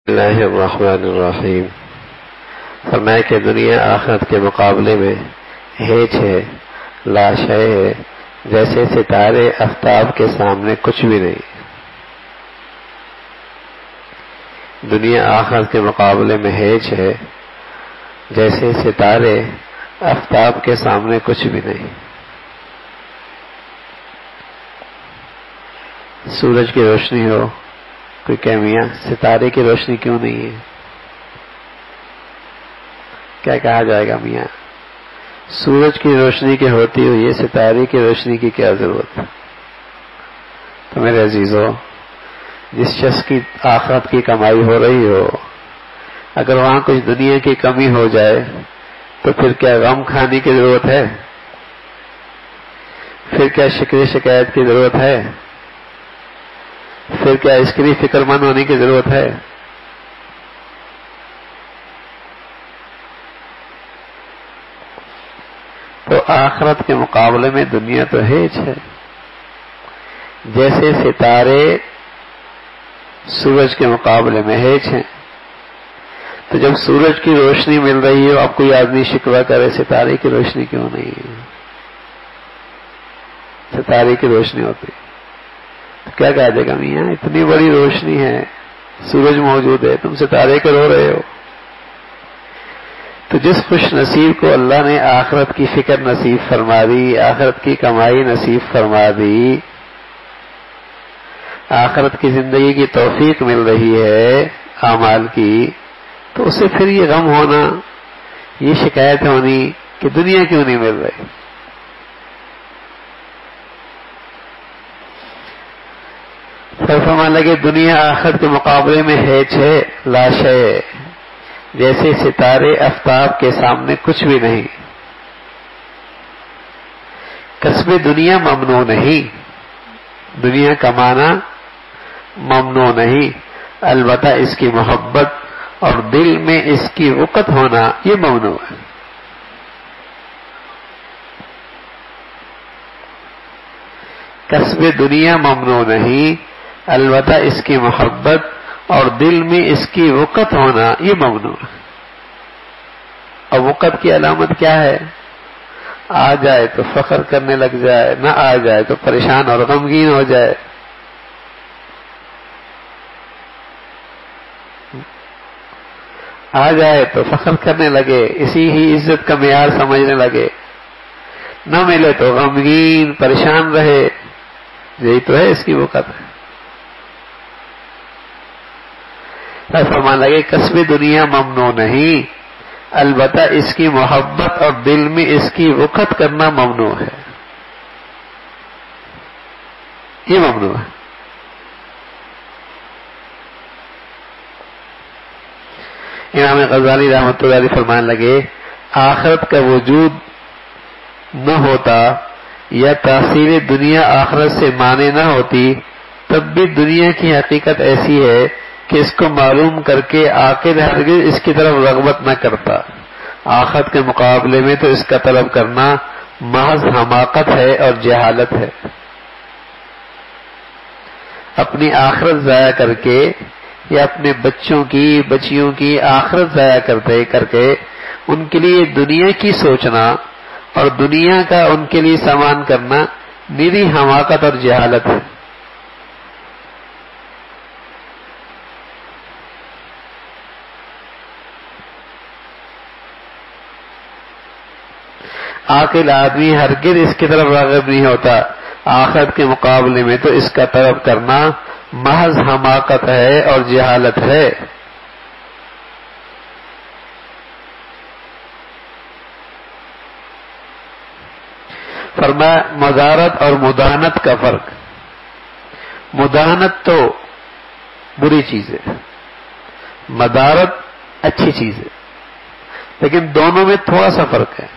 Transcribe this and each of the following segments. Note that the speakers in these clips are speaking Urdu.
اللہ الرحمن الرحیم۔ فرمایا کہ دنیا آخرت کے مقابلے میں ہیچ ہے، لاشے ہے، جیسے ستارے آفتاب کے سامنے کچھ بھی نہیں۔ دنیا آخرت کے مقابلے میں ہیچ ہے، جیسے ستارے آفتاب کے سامنے کچھ بھی نہیں۔ سورج کی روشنی ہو، کوئی کہ میاں ستارے کی روشنی کیوں نہیں ہے؟ کیا کہا جائے گا میاں؟ سورج کی روشنی کی ہوتی ہوئی ستارے کی روشنی کی کیا ضرورت؟ تو میرے عزیزو، جس شخص کی آخرت کی کمائی ہو رہی ہو، اگر وہاں کچھ دنیا کی کمی ہو جائے تو پھر کیا غم کھانے کی ضرورت ہے؟ پھر کیا شکر شکایت کی ضرورت ہے؟ پھر کیا اس کے لیے فکر مند ہونے کی ضرورت ہے؟ تو آخرت کے مقابلے میں دنیا تو ہیچ ہے، جیسے ستارے سورج کے مقابلے میں ہیچ ہیں۔ تو جب سورج کی روشنی مل رہی ہو، اب کوئی آدمی شکوہ کرے ستارے کی روشنی کیوں نہیں ہے؟ ستارے کی روشنی ہوتی تو کیا کہہ دے گا میاں اتنی بڑی روشنی ہے، سورج موجود ہے، تم ستارے کے رو رہے ہو؟ تو جس خوش نصیب کو اللہ نے آخرت کی فکر نصیب فرما دی، آخرت کی کمائی نصیب فرما دی، آخرت کی زندگی کی توفیق مل رہی ہے اعمال کی، تو اسے پھر یہ غم ہونا، یہ شکایت ہونی کہ دنیا کیوں نہیں مل رہی؟ پھر فرمان لگے دنیا آخرت کے مقابلے میں ہیچ ہے، لاشے ہے، جیسے ستارے آفتاب کے سامنے کچھ بھی نہیں۔ کسب دنیا ممنوع نہیں، دنیا کمانا ممنوع نہیں، البتہ اس کی محبت اور دل میں اس کی وقت ہونا یہ ممنوع ہے۔ کسب دنیا ممنوع نہیں، البتہ اس کی محبت اور دل میں اس کی وقت ہونا یہ ممنوع ہے۔ اور وقت کی علامت کیا ہے؟ آ جائے تو فخر کرنے لگ جائے، نہ آ جائے تو پریشان اور غمگین ہو جائے۔ آ جائے تو فخر کرنے لگے، اسی ہی عزت کا معیار سمجھنے لگے، نہ ملے تو غمگین پریشان رہے۔ یہی تو ہے اس کی وقت۔ فرمان لگے کسب دنیا ممنوع نہیں، البتہ اس کی محبت اور دل میں اس کی وقت کرنا ممنوع ہے، یہ ممنوع ہے۔ امام غزالی رحمۃ اللہ علیہ فرمان لگے آخرت کا وجود نہ ہوتا یا تاثیر دنیا آخرت سے مانے نہ ہوتی، تب بھی دنیا کی حقیقت ایسی ہے کہ اس کو معلوم کر کے عاقل ہرگز اس کی طرف رغبت نہ کرتا۔ آخرت کے مقابلے میں تو اس کا طلب کرنا محض حماقت ہے اور جہالت ہے۔ اپنی آخرت ضائع کر کے یا اپنے بچوں کی بچیوں کی آخرت ضائع کر کے ان کے لیے دنیا کی سوچنا اور دنیا کا ان کے لیے سامان کرنا میری حماقت اور جہالت ہے۔ عاقل آدمی ہرگز اس کی طرف راغب نہیں ہوتا۔ آخرت کے مقابلے میں تو اس کا طلب کرنا محض حماقت ہے اور جہالت ہے۔ فرمایا مدارت اور مداحنت کا فرق۔ مداحنت تو بری چیز ہے، مدارت اچھی چیز ہے، لیکن دونوں میں تھوڑا سا فرق ہے۔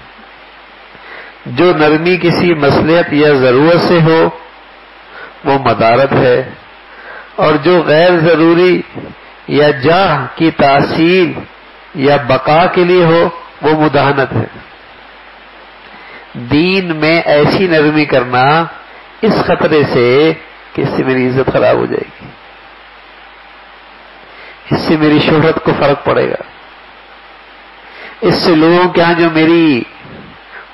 جو نرمی کسی مصلحت یا ضرورت سے ہو وہ مدارت ہے، اور جو غیر ضروری یا جاہ کی تحصیل یا بقا کے لیے ہو وہ مداحنت ہے۔ دین میں ایسی نرمی کرنا اس خطرے سے کہ اس سے میری عزت خراب ہو جائے گی، اس سے میری شہرت کو فرق پڑے گا، اس سے لوگوں کے ہاں جو میری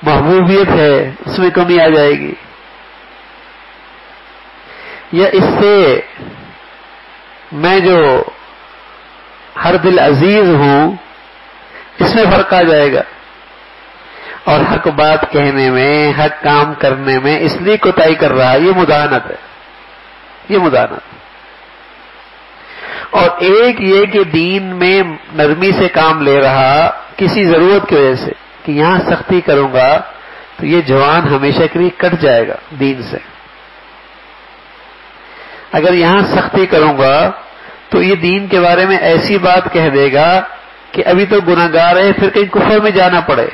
محبوبیت ہے اس میں کمی آ جائے گی، یا اس سے میں جو ہر دل عزیز ہوں اس میں فرق آ جائے گا، اور حق بات کہنے میں، حق کام کرنے میں اس لیے کوتاہی کر رہا ہے، یہ مداہنت ہے، یہ مداہنت۔ اور ایک یہ کہ دین میں نرمی سے کام لے رہا کسی ضرورت کی وجہ سے کہ یہاں سختی کروں گا تو یہ جوان ہمیشہ کے لیے کٹ جائے گا دین سے، اگر یہاں سختی کروں گا تو یہ دین کے بارے میں ایسی بات کہہ دے گا کہ ابھی تو گناہگار ہے، پھر کہیں کفر میں جانا پڑے۔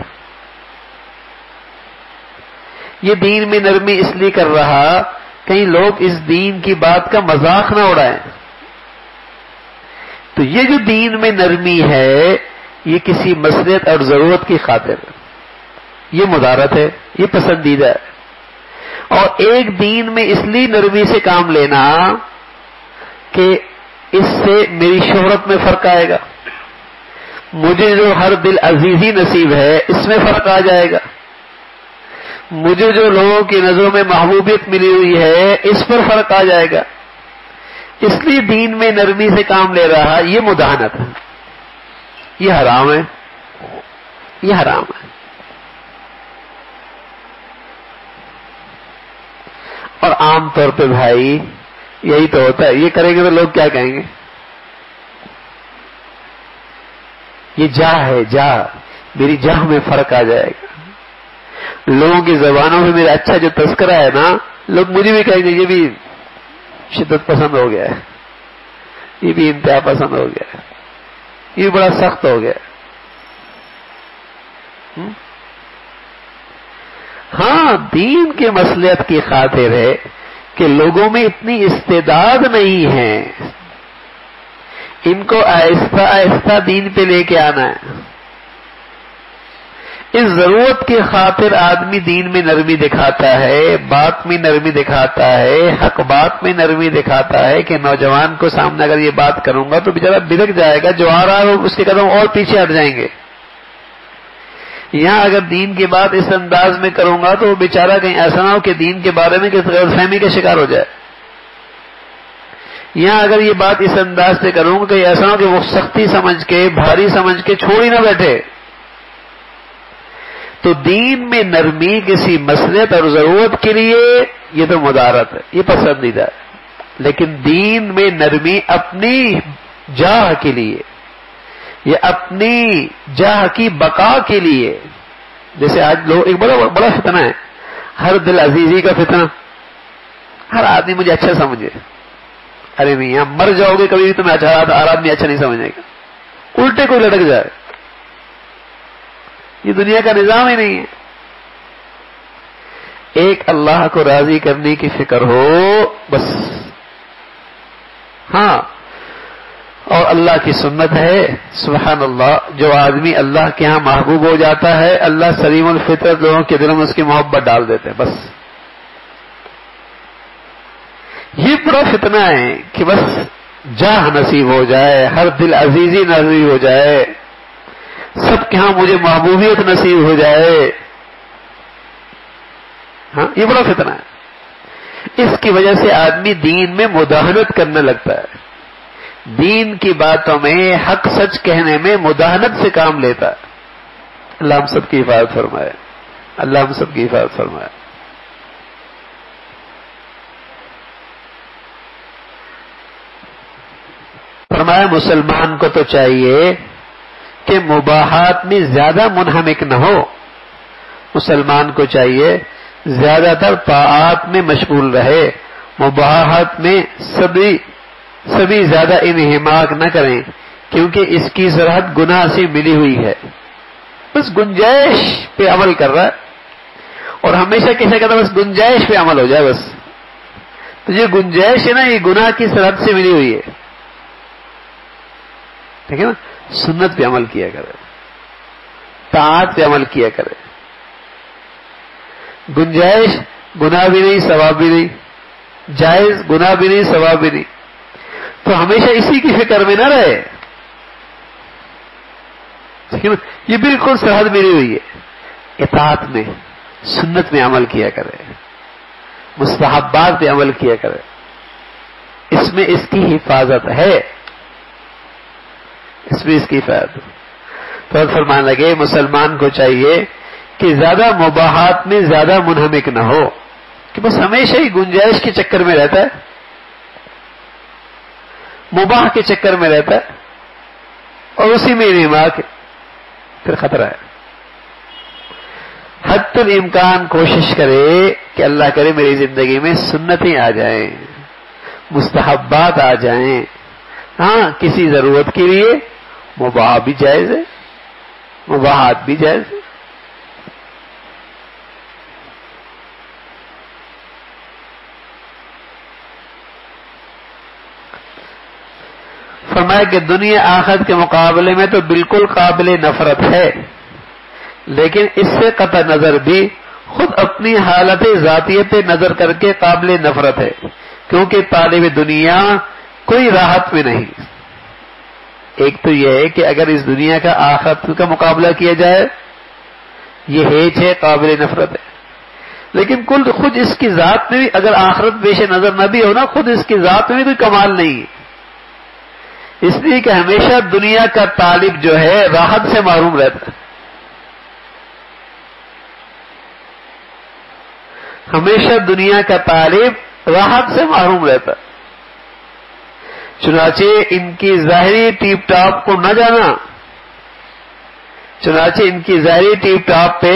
یہ دین میں نرمی اس لیے کر رہا کہیں لوگ اس دین کی بات کا مذاق نہ اڑائیں۔ تو یہ جو دین میں نرمی ہے یہ کسی مصلحت اور ضرورت کی خاطر، یہ مدارت ہے، یہ پسندیدہ ہے۔ اور ایک دین میں اس لیے نرمی سے کام لینا کہ اس سے میری شہرت میں فرق آئے گا، مجھے جو ہر دل عزیزی نصیب ہے اس میں فرق آ جائے گا، مجھے جو لوگوں کی نظروں میں محبوبیت ملی ہوئی ہے اس پر فرق آ جائے گا، اس لیے دین میں نرمی سے کام لے رہا، یہ مداہنت ہے، یہ حرام ہے، یہ حرام ہے۔ اور عام طور پہ بھائی یہی تو ہوتا ہے، یہ کریں گے تو لوگ کیا کہیں گے؟ یہ جاہ ہے، جاہ، میری جاہ میں فرق آ جائے گا، لوگوں کی زبانوں میں میرا اچھا جو تذکرہ ہے نا، لوگ مجھے بھی کہیں گے یہ بھی شدت پسند ہو گیا ہے، یہ بھی انتہا پسند ہو گیا ہے، یہ بڑا سخت ہو گیا ہے۔ ہاں دین کے مصلحت کی خاطر ہے کہ لوگوں میں اتنی استعداد نہیں ہے، ان کو آہستہ آہستہ دین پہ لے کے آنا ہے۔ اس ضرورت کی خاطر آدمی دین میں نرمی دکھاتا ہے، بات میں نرمی دکھاتا ہے، حق بات میں نرمی دکھاتا ہے کہ نوجوان کو سامنے اگر یہ بات کروں گا تو بیچارہ بلک جائے گا، جو آ رہا ہے اس کے قدم اور پیچھے ہٹ جائیں گے۔ یہاں اگر دین کی بات اس انداز میں کروں گا تو وہ بیچارہ کہیں ایسا نہ ہو کہ دین کے بارے میں کسی غلط فہمی کا شکار ہو جائے۔ یہاں اگر یہ بات اس انداز سے کروں گا کہ ایسا نہ ہو کہ وہ سختی سمجھ کے، بھاری سمجھ کے چھوڑ ہی نہ بیٹھے۔ تو دین میں نرمی کسی مصلحت اور ضرورت کے لیے یہ تو مدارت ہے، یہ پسندیدہ ہے، لیکن دین میں نرمی اپنی جاہ کے لیے، یہ اپنی جاہ کی بقا کے لیے، جیسے آج لوگ ایک بڑا فتنہ ہے، ہر دل عزیزی کا فتنہ، ہر آدمی مجھے اچھا سمجھے، ارے میاں مر جاؤ گے کبھی بھی تمہیں ہر آدمی اچھا نہیں سمجھے گا، الٹے کوئی لٹک جائے، یہ دنیا کا نظام ہی نہیں ہے۔ ایک اللہ کو راضی کرنے کی فکر ہو بس۔ ہاں اور اللہ کی سنت ہے، سبحان اللہ، جو آدمی اللہ کے ہاں محبوب ہو جاتا ہے اللہ سلیم الفطرت لوگوں کے دلوں میں اس کی محبت ڈال دیتے ہیں، بس۔ یہ بڑا فتنہ ہے کہ بس جاہ نصیب ہو جائے، ہر دل عزیزی نصیب ہو جائے، سب کے ہاں مجھے محبوبیت نصیب ہو جائے، ہاں یہ بڑا فتنہ ہے۔ اس کی وجہ سے آدمی دین میں مداہنت کرنے لگتا ہے، دین کی باتوں میں، حق سچ کہنے میں مداہنت سے کام لیتا ہے۔ اللہ ہم سب کی حفاظت فرمائے، اللہ ہم سب کی حفاظت فرمائے۔ فرمایا مسلمان کو تو چاہیے کہ مباحات میں زیادہ منہمک نہ ہو، مسلمان کو چاہیے زیادہ تر طاعات میں مشغول رہے، مباحات میں سبھی زیادہ انہماک نہ کریں، کیونکہ اس کی سرحد گناہ سے ملی ہوئی ہے، بس گنجائش پہ عمل کر رہا ہے، اور ہمیشہ کیسا کہتا ہے بس گنجائش پہ عمل ہو جائے بس، تو یہ گنجائش ہے نا یہ گناہ کی سرحد سے ملی ہوئی ہے، ٹھیک ہے نا؟ سنت پہ عمل کیا کرے، طاعت پہ عمل کیا کرے، گنجائش گناہ بھی نہیں ثواب بھی نہیں، جائز گناہ بھی نہیں ثواب بھی نہیں، تو ہمیشہ اسی کی فکر میں نہ رہے، یہ بالکل سرحد ملی ہوئی ہے. اطاعت میں، سنت میں عمل کیا کرے، مستحبات پہ عمل کیا کرے، اس میں اس کی حفاظت ہے، اس میں اس کی حفاظت. تو فرمانے لگے مسلمان کو چاہیے کہ زیادہ مباحات میں زیادہ منہمک نہ ہو، کہ بس ہمیشہ ہی گنجائش کے چکر میں رہتا ہے، مباح کے چکر میں رہتا ہے اور اسی میں دماغ پھر خطرہ ہے. حد الامکان کوشش کرے کہ اللہ کرے میری زندگی میں سنتیں آ جائیں، مستحبات آ جائیں. ہاں کسی ضرورت کے لیے مباح بھی جائز ہے، مباحات بھی جائز ہے. فرمایا کہ دنیا آخرت کے مقابلے میں تو بالکل قابل نفرت ہے، لیکن اس سے قطع نظر بھی خود اپنی حالت ذاتیت پہ نظر کر کے قابل نفرت ہے، کیونکہ طالب دنیا کوئی راحت میں نہیں. ایک تو یہ ہے کہ اگر اس دنیا کا آخرت کا مقابلہ کیا جائے یہ ہیچ ہے، قابل نفرت ہے، لیکن خود اس کی ذات میں بھی اگر آخرت پیش نظر نہ بھی ہو نا، خود اس کی ذات میں بھی کوئی کمال نہیں ہے. اس لیے کہ ہمیشہ دنیا کا طالب جو ہے راحت سے محروم رہتا ہے، ہمیشہ دنیا کا طالب راحت سے محروم رہتا ہے. چنانچہ ان کی ظاہری ٹیپ ٹاپ کو نہ جانا، چنانچہ ان کی ظاہری ٹیپ ٹاپ پہ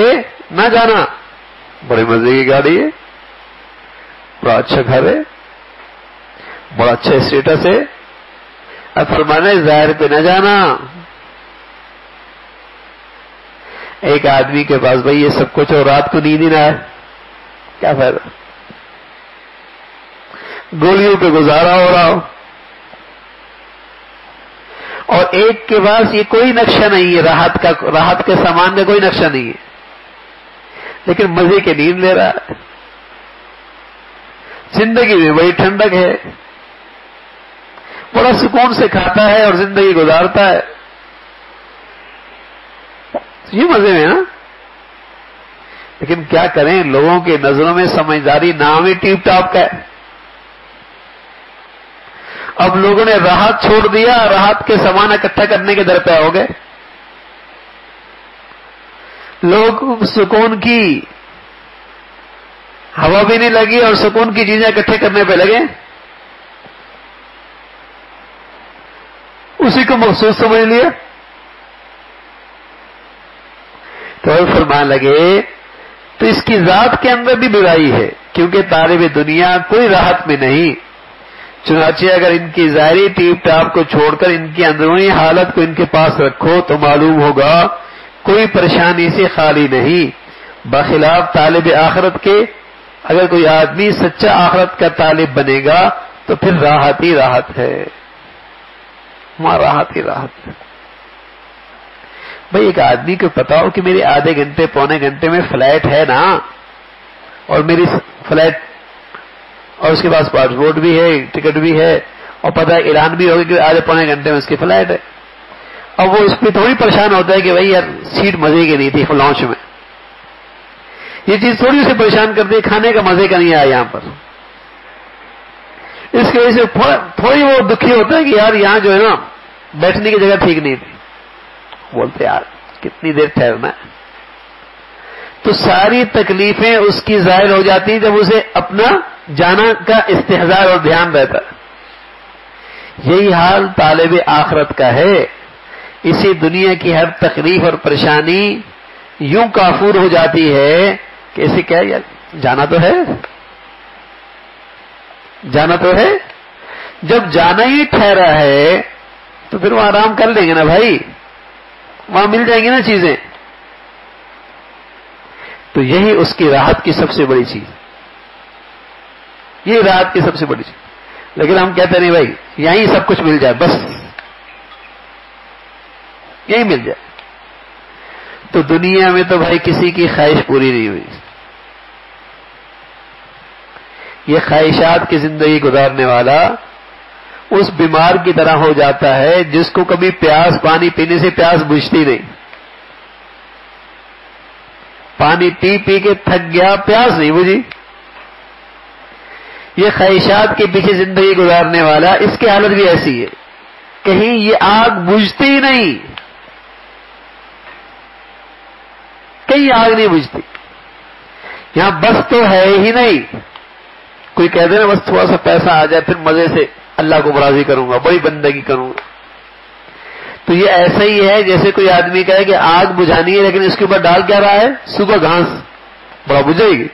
نہ جانا، بڑے مزے کی گاڑی ہے، بڑا اچھا گھر ہے، بڑا اچھا اسٹیٹس ہے، اب فرمانے ظاہر پہ نہ جانا. ایک آدمی کے پاس بھائی یہ سب کچھ اور رات کو نیند ہی نہ آئے، کیا فائدہ؟ گولیوں پہ گزارا ہو رہا ہو، اور ایک کے پاس یہ کوئی نقشہ نہیں ہے، راحت کے سامان کا کوئی نقشہ نہیں ہے، لیکن مزے کے نیند لے رہا ہے، زندگی میں بڑی ٹھنڈک ہے، بڑا سکون سے کھاتا ہے اور زندگی گزارتا ہے. یہ مزے میں نا، لیکن کیا کریں، لوگوں کے نظروں میں سمجھداری نام ہی ٹیپ ٹاپ کا ہے. اب لوگوں نے راحت چھوڑ دیا، راحت کے سامان اکٹھا کرنے کے درپے ہو گئے. لوگ سکون کی ہوا بھی نہیں لگی اور سکون کی چیزیں اکٹھے کرنے پہ لگے، اسی کو مخصوص سمجھ لیا. تو فرمان لگے تو اس کی ذات کے اندر بھی برائی ہے، کیونکہ طالب دنیا کوئی راحت میں نہیں. چنانچہ اگر ان کی ظاہری ٹیپ ٹاپ کو چھوڑ کر ان کی اندرونی حالت کو ان کے پاس رکھو تو معلوم ہوگا کوئی پریشانی سے خالی نہیں. بخلاف طالب آخرت کے اگر کوئی آدمی سچا آخرت کا طالب بنے گا تو پھر راحت ہی راحت ہے، وہاں راحت ہی راحت ہے. بھئی ایک آدمی کو پتا ہو کہ میری آدھے گھنٹے پونے گھنٹے میں فلائٹ ہے نا، اور میری فلائٹ اور اس کے پاس پاسپورٹ بھی ہے، ٹکٹ بھی ہے، اور پتا اعلان بھی ہوگا کہ آدھے پونے گھنٹے میں اس کی فلائٹ ہے. اب وہ اس پہ تھوڑی پریشان ہوتا ہے کہ بھائی یار سیٹ مزے کی نہیں تھی لانچ میں. یہ چیز تھوڑی اسے پریشان کرتی ہے، کھانے کا مزے کا نہیں آیا یہاں پر. اس کی وجہ سے تھوڑی وہ دکھی ہوتا ہے کہ یار یہاں جو ہے نا بیٹھنے کی جگہ ٹھیک نہیں تھی. بولتے یار کتنی دیر ٹھہرنا ہے. تو ساری تکلیفیں اس کی ظاہر ہو جاتی ہیں جب اسے اپنا جانا کا استحضار اور دھیان رہتا ہے. یہی حال طالب آخرت کا ہے. اسی دنیا کی ہر تکلیف اور پریشانی یوں کافور ہو جاتی ہے کہ اسے کیا یار جانا تو ہے، جانا تو ہے. جب جانا ہی ٹھہرا ہے تو پھر وہ آرام کر لیں گے نا بھائی، وہاں مل جائیں گی نا چیزیں. تو یہی اس کی راحت کی سب سے بڑی چیز، یہ راحت کی سب سے بڑی چیز. لیکن ہم کہتے نہیں بھائی یہیں سب کچھ مل جائے، بس یہی مل جائے. تو دنیا میں تو بھائی کسی کی خواہش پوری نہیں ہوئی. یہ خواہشات کی زندگی گزارنے والا اس بیمار کی طرح ہو جاتا ہے جس کو کبھی پیاس پانی پینے سے پیاس بجھتی نہیں. پانی پی پی کے تھک گیا، پیاس نہیں بجھی، یہ خواہشات کے پیچھے زندگی گزارنے والا، اس کی حالت بھی ایسی ہے، کہیں یہ آگ بجھتی ہی نہیں، کہیں آگ نہیں بجھتی، یہاں بس تو ہے ہی نہیں۔ کوئی کہہ دے نا بس تھوڑا سا پیسہ آ جائے پھر مزے سے اللہ کو راضی کروں گا، بڑی بندگی کروں گا، تو یہ ایسا ہی ہے جیسے کوئی آدمی کہے کہ آگ بجھانی ہے لیکن اس کے اوپر ڈال کیا رہا ہے، صبح گھاس، بڑا بجھ جائے گی،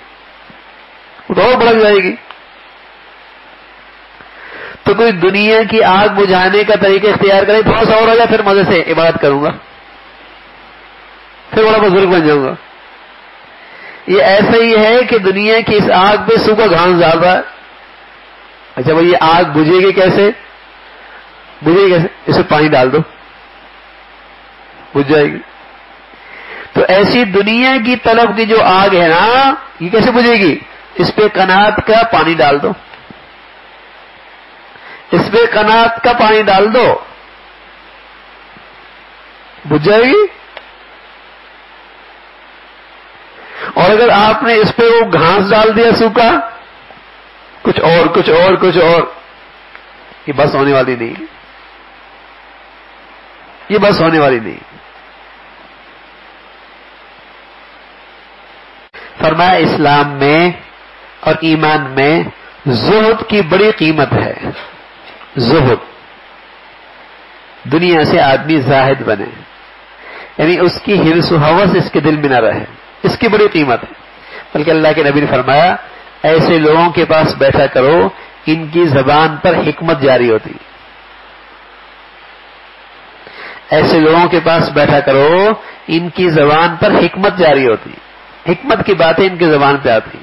وہ تو اور بڑھ جائے گی۔ تو کوئی دنیا کی آگ بجھانے کا طریقہ اختیار کرے، تھوڑا سا اور ہو جائے پھر مزے سے عبادت کروں گا، پھر بڑا بزرگ بن جاؤں گا۔ یہ ایسا ہی ہے کہ دنیا کی اس آگ پہ صبح گھاس ڈال رہا ہے۔ اچھا بھائی یہ آگ بجھے گی کیسے؟ بجھے گی کیسے؟ اسے پانی ڈال دو، بجھ جائے گی۔ تو ایسی دنیا کی طلب کی جو آگ ہے نا، یہ کیسے بجھے گی؟ اس پہ قناعت کا پانی ڈال دو، اس پہ قناعت کا پانی ڈال دو، بجھ جائے گی۔ اور اگر آپ نے اس پہ وہ گھاس ڈال دیا سوکھا، کچھ اور کچھ اور کچھ اور، یہ بس ہونے والی نہیں، یہ بس ہونے والی نہیں۔ فرمایا اسلام میں اور ایمان میں زہد کی بڑی قیمت ہے۔ زہد، دنیا سے آدمی زاہد بنے، یعنی اس کی حرص و ہوس اس کے دل میں نہ رہے، اس کی بڑی قیمت ہے۔ بلکہ اللہ کے نبی نے فرمایا ایسے لوگوں کے پاس بیٹھا کرو ان کی زبان پر حکمت جاری ہوتی، ایسے لوگوں کے پاس بیٹھا کرو ان کی زبان پر حکمت جاری ہوتی، حکمت کی باتیں ان کی زبان پہ آتی۔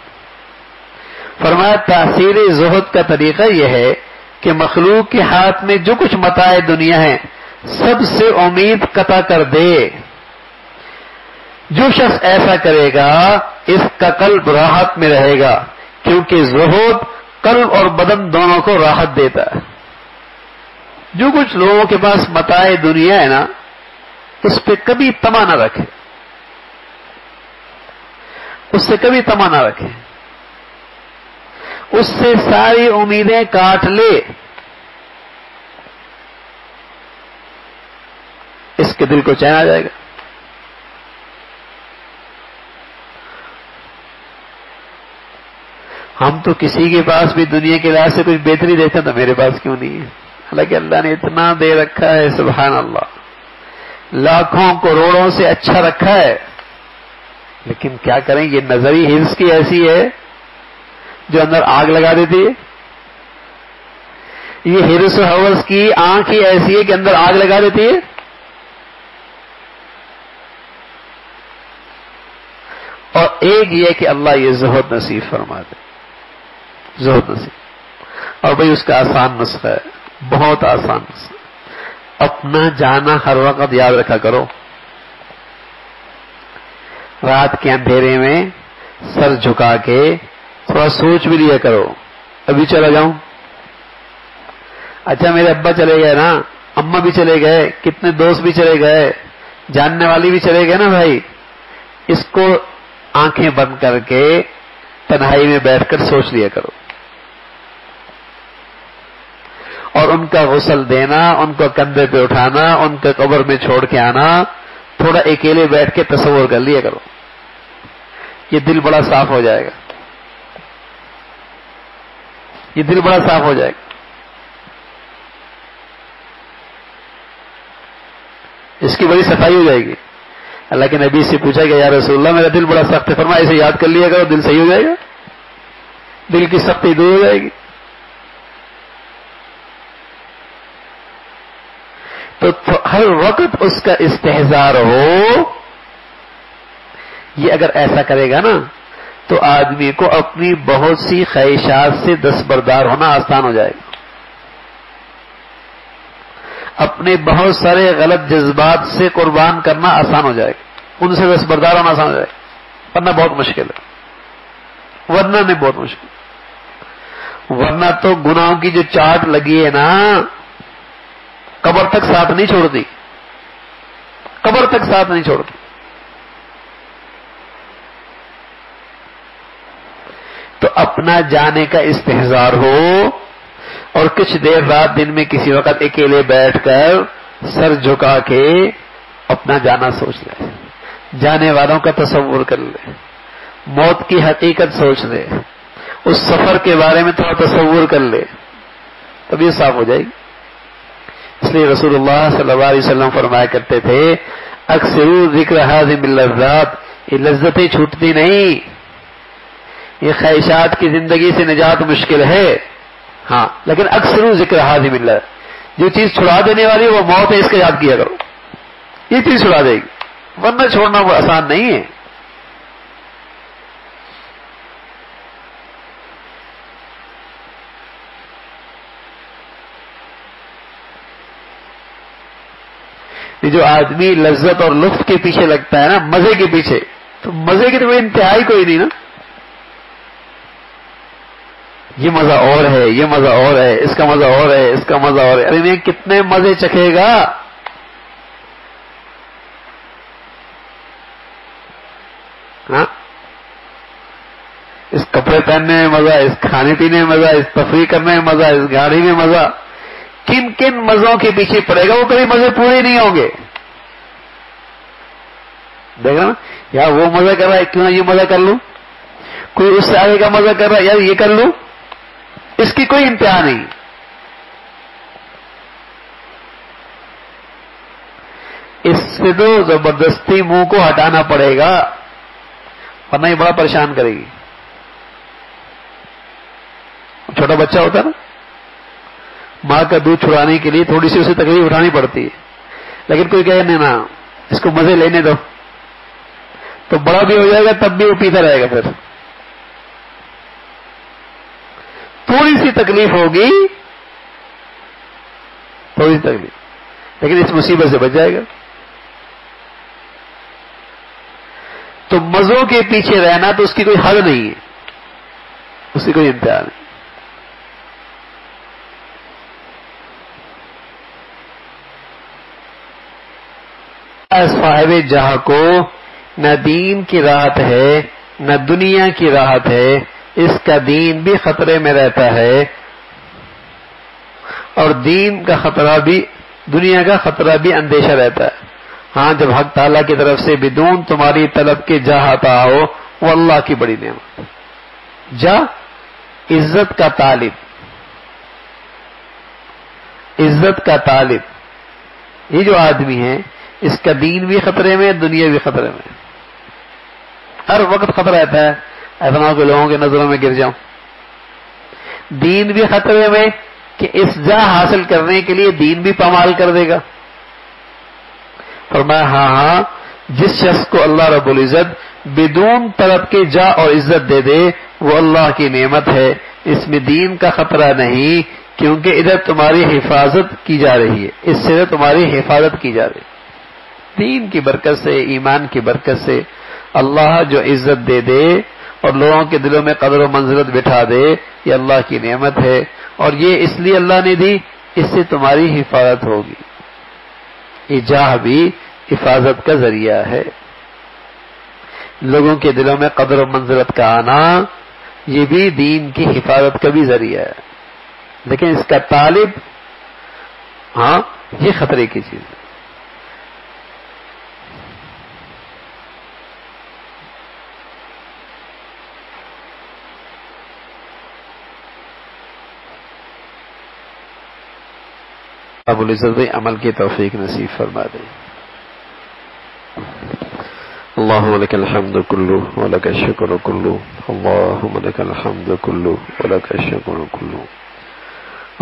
فرمایا تاثیر زہد کا طریقہ یہ ہے کہ مخلوق کے ہاتھ میں جو کچھ متاع دنیا ہے سب سے امید قطع کر دے۔ جو شخص ایسا کرے گا اس کا قلب راحت میں رہے گا، کیونکہ زہد قلب اور بدن دونوں کو راحت دیتا ہے۔ جو کچھ لوگوں کے پاس متاع دنیا ہے نا، اس پہ کبھی طمع نہ رکھے، اس سے کبھی طمع نہ رکھے، اس سے ساری امیدیں کاٹ لے، اس کے دل کو چین آ جائے گا۔ ہم تو کسی کے پاس بھی دنیا کے لحاظ سے کچھ بہتری دیکھتے ہیں تو میرے پاس کیوں نہیں ہے؟ حالانکہ اللہ نے اتنا دے رکھا ہے، سبحان اللہ، لاکھوں کروڑوں سے اچھا رکھا ہے، لیکن کیا کریں، یہ نظری حرص کی ایسی ہے جو اندر آگ لگا دیتی ہے، یہ حرص و ہوس کی آنکھ ہی ایسی ہے کہ اندر آگ لگا دیتی ہے۔ اور ایک یہ کہ اللہ یہ زہد نصیب فرما دے، زہد نصیب۔ اور بھئی اس کا آسان نسخہ ہے، بہت آسان نسخہ، اپنا جانا ہر وقت یاد رکھا کرو۔ رات کے اندھیرے میں سر جھکا کے تھوڑا سوچ بھی لیا کرو، ابھی چلا جاؤں؟ اچھا میرے ابا چلے گئے نا، اماں بھی چلے گئے، کتنے دوست بھی چلے گئے، جاننے والی بھی چلے گئے نا بھائی، اس کو آنکھیں بند کر کے تنہائی میں بیٹھ کر سوچ لیا کرو، اور ان کا غسل دینا، ان کو کندھے پہ اٹھانا، ان کا قبر میں چھوڑ کے آنا، تھوڑا اکیلے بیٹھ کے تصور کر لیا کرو، یہ دل بڑا صاف ہو جائے گا، یہ دل بڑا صاف ہو جائے گا۔ اس کی بڑی صفائی ہو جائے گی۔ اللہ کے نبی سے پوچھا کہ یا رسول اللہ میرا دل بڑا سخت ہے، فرمایا اسے یاد کر لیا کرو، دل صحیح ہو جائے گا، دل کی سختی دور ہو جائے گی۔ تو ہر وقت اس کا استحضار ہو، یہ اگر ایسا کرے گا نا تو آدمی کو اپنی بہت سی خواہشات سے دستبردار ہونا آسان ہو جائے گا، اپنے بہت سارے غلط جذبات سے قربان کرنا آسان ہو جائے گا، ان سے دستبردار ہونا آسان ہو جائے گا، ورنہ بہت مشکل ہے، ورنہ نہیں بہت مشکل، ورنہ تو گناہوں کی جو چاٹ لگی ہے نا قبر تک ساتھ نہیں چھوڑتی، قبر تک ساتھ نہیں چھوڑتی۔ تو اپنا جانے کا استحضار ہو اور کچھ دیر رات دن میں کسی وقت اکیلے بیٹھ کر سر جھکا کے اپنا جانا سوچ لے، جانے والوں کا تصور کر لے، موت کی حقیقت سوچ لے، اس سفر کے بارے میں تھوڑا تصور کر لے، تب یہ صاف ہو جائے گی۔ اس لیے رسول اللہ صلی اللہ علیہ وسلم فرمایا کرتے تھے اکثروا ذکر ہذه اللذات، یہ لذتیں چھوٹتی نہیں، یہ خواہشات کی زندگی سے نجات مشکل ہے، ہاں لیکن اکثروا ذکر ہذه اللذات، جو چیز چھڑا دینے والی وہ موت ہے، اس کو یاد کیا کرو، یہ چیز چھڑا دے گی، ورنہ چھوڑنا وہ آسان نہیں ہے۔ یہ جو آدمی لذت اور لطف کے پیچھے لگتا ہے نا، مزے کے پیچھے، تو مزے کی تو کوئی انتہائی کوئی نہیں نا، یہ مزہ اور ہے، یہ مزہ اور ہے، اس کا مزہ اور ہے، اس کا مزہ اور ہے، ارے نہیں کتنے مزے چکھے گا۔ ہاں اس کپڑے پہننے میں مزہ، اس کھانے پینے میں مزہ، اس تفریح کرنے میں مزہ، اس گاڑی میں مزہ، کن کن مزوں کے پیچھے پڑے گا، وہ کبھی مزے پورے نہیں ہوں گے۔ دیکھ رہا نا، یار وہ مزہ کر رہا ہے، کیوں نہ یہ مزہ کر لوں، کوئی اس سے آگے کا مزہ کر رہا ہے، یار یہ کر لوں، اس کی کوئی انتہا نہیں۔ اس سے تو زبردستی منہ کو ہٹانا پڑے گا، ورنہ یہ بڑا پریشان کرے گی۔ چھوٹا بچہ ہوتا ہے نا، ماں کا دودھ چھڑانے کے لیے تھوڑی سی اسے تکلیف اٹھانی پڑتی ہے، لیکن کوئی کہے نہیں نا اس کو مزے لینے دو، تو بڑا بھی ہو جائے گا تب بھی وہ پیتا رہے گا، پھر تھوڑی سی تکلیف ہوگی، تھوڑی سی تکلیف، لیکن اس مصیبت سے بچ جائے گا۔ تو مزوں کے پیچھے رہنا تو اس کی کوئی حد نہیں ہے، اس کی کوئی انتہا نہیں۔ صاحب جہاں کو نہ دین کی راحت ہے نہ دنیا کی راحت ہے، اس کا دین بھی خطرے میں رہتا ہے اور دین کا خطرہ بھی، دنیا کا خطرہ بھی اندیشہ رہتا ہے۔ ہاں جب حق تعالیٰ کی طرف سے بدون تمہاری طلب کے جا آتا ہو، وہ اللہ کی بڑی نعمت۔ جا عزت کا طالب، عزت کا طالب، یہ جو آدمی ہے اس کا دین بھی خطرے میں، دنیا بھی خطرے میں، ہر وقت خطرہ رہتا ہے، ایسا نہ ہو کہ لوگوں کی نظروں میں گر جاؤں۔ دین بھی خطرے میں کہ اس جا حاصل کرنے کے لیے دین بھی پامال کر دے گا۔ فرمایا ہاں جس شخص کو اللہ رب العزت بدون طلب کے جا اور عزت دے دے وہ اللہ کی نعمت ہے، اس میں دین کا خطرہ نہیں، کیونکہ ادھر تمہاری حفاظت کی جا رہی ہے، اس سے تمہاری حفاظت کی جا رہی ہے۔ دین کی برکت سے، ایمان کی برکت سے اللہ جو عزت دے دے اور لوگوں کے دلوں میں قدر و منزلت بٹھا دے، یہ اللہ کی نعمت ہے، اور یہ اس لیے اللہ نے دی، اس سے تمہاری حفاظت ہوگی۔ یہ جاہ بھی حفاظت کا ذریعہ ہے، لوگوں کے دلوں میں قدر و منزلت کا آنا یہ بھی دین کی حفاظت کا بھی ذریعہ ہے، لیکن اس کا طالب ہاں یہ خطرے کی چیز ہے۔ ابو العزت عمل کی توفیق نصیب فرما دے۔ اللهم لك الحمد كله ولك الشكر كله، اللهم لك الحمد كله ولك الشكر كله،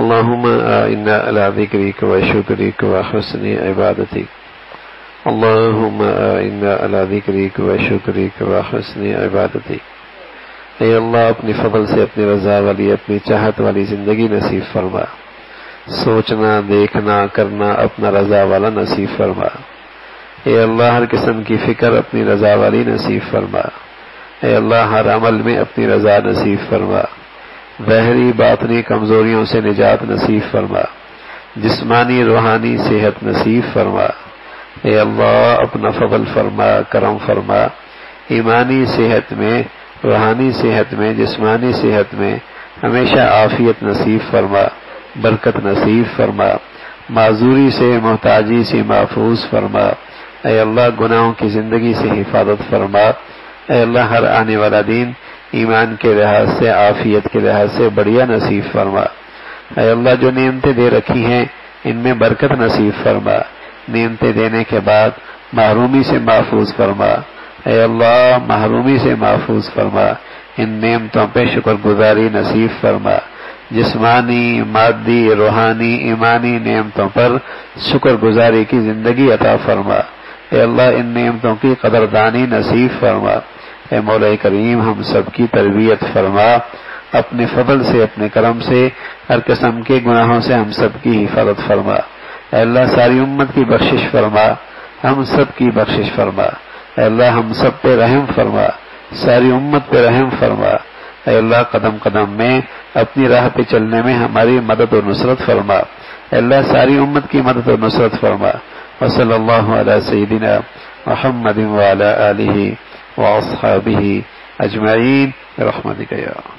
اللهم إنا على ذكرك وشكرك وحسن عبادتك، اللهم إنا على ذكرك وشكرك وحسن عبادتك۔ اے اللہ اپنی فضل سے اپنی رضا والی، اپنی چاہت والی زندگی نصیب فرما، سوچنا دیکھنا کرنا اپنا رضا والا نصیب فرما۔ اے اللہ ہر قسم کی فکر اپنی رضا والی نصیب فرما، اے اللہ ہر عمل میں اپنی رضا نصیب فرما، ظاہری باطنی کمزوریوں سے نجات نصیب فرما، جسمانی روحانی صحت نصیب فرما۔ اے اللہ اپنا فضل فرما، کرم فرما، ایمانی صحت میں روحانی صحت میں، جسمانی صحت میں ہمیشہ عافیت نصیب فرما، برکت نصیب فرما، معذوری سے، محتاجی سے محفوظ فرما۔ اے اللہ گناہوں کی زندگی سے حفاظت فرما۔ اے اللہ ہر آنے والا دن ایمان کے لحاظ سے، عافیت کے لحاظ سے بڑھیا نصیب فرما۔ اے اللہ جو نعمتیں دے رکھی ہیں ان میں برکت نصیب فرما، نعمتیں دینے کے بعد محرومی سے محفوظ فرما۔ اے اللہ محرومی سے محفوظ فرما، ان نعمتوں پہ شکر گزاری نصیب فرما، جسمانی، مادی، روحانی، ایمانی نعمتوں پر شکر گزاری کی زندگی عطا فرما۔ اے اللہ ان نعمتوں کی قدردانی نصیب فرما۔ اے مولا کریم ہم سب کی تربیت فرما، اپنے فضل سے، اپنے کرم سے ہر قسم کے گناہوں سے ہم سب کی حفاظت فرما۔ اے اللہ ساری امت کی بخشش فرما، ہم سب کی بخشش فرما۔ اے اللہ ہم سب پہ رحم فرما، ساری امت پہ رحم فرما۔ اے اللہ قدم قدم میں اپنی راہ پہ چلنے میں ہماری مدد و نصرت فرما۔ اے اللہ ساری امت کی مدد و نصرت فرما۔ وصلی اللہ علی سیدنا محمد وعلی آلہ واصحابہ اجمعین برحمتک یا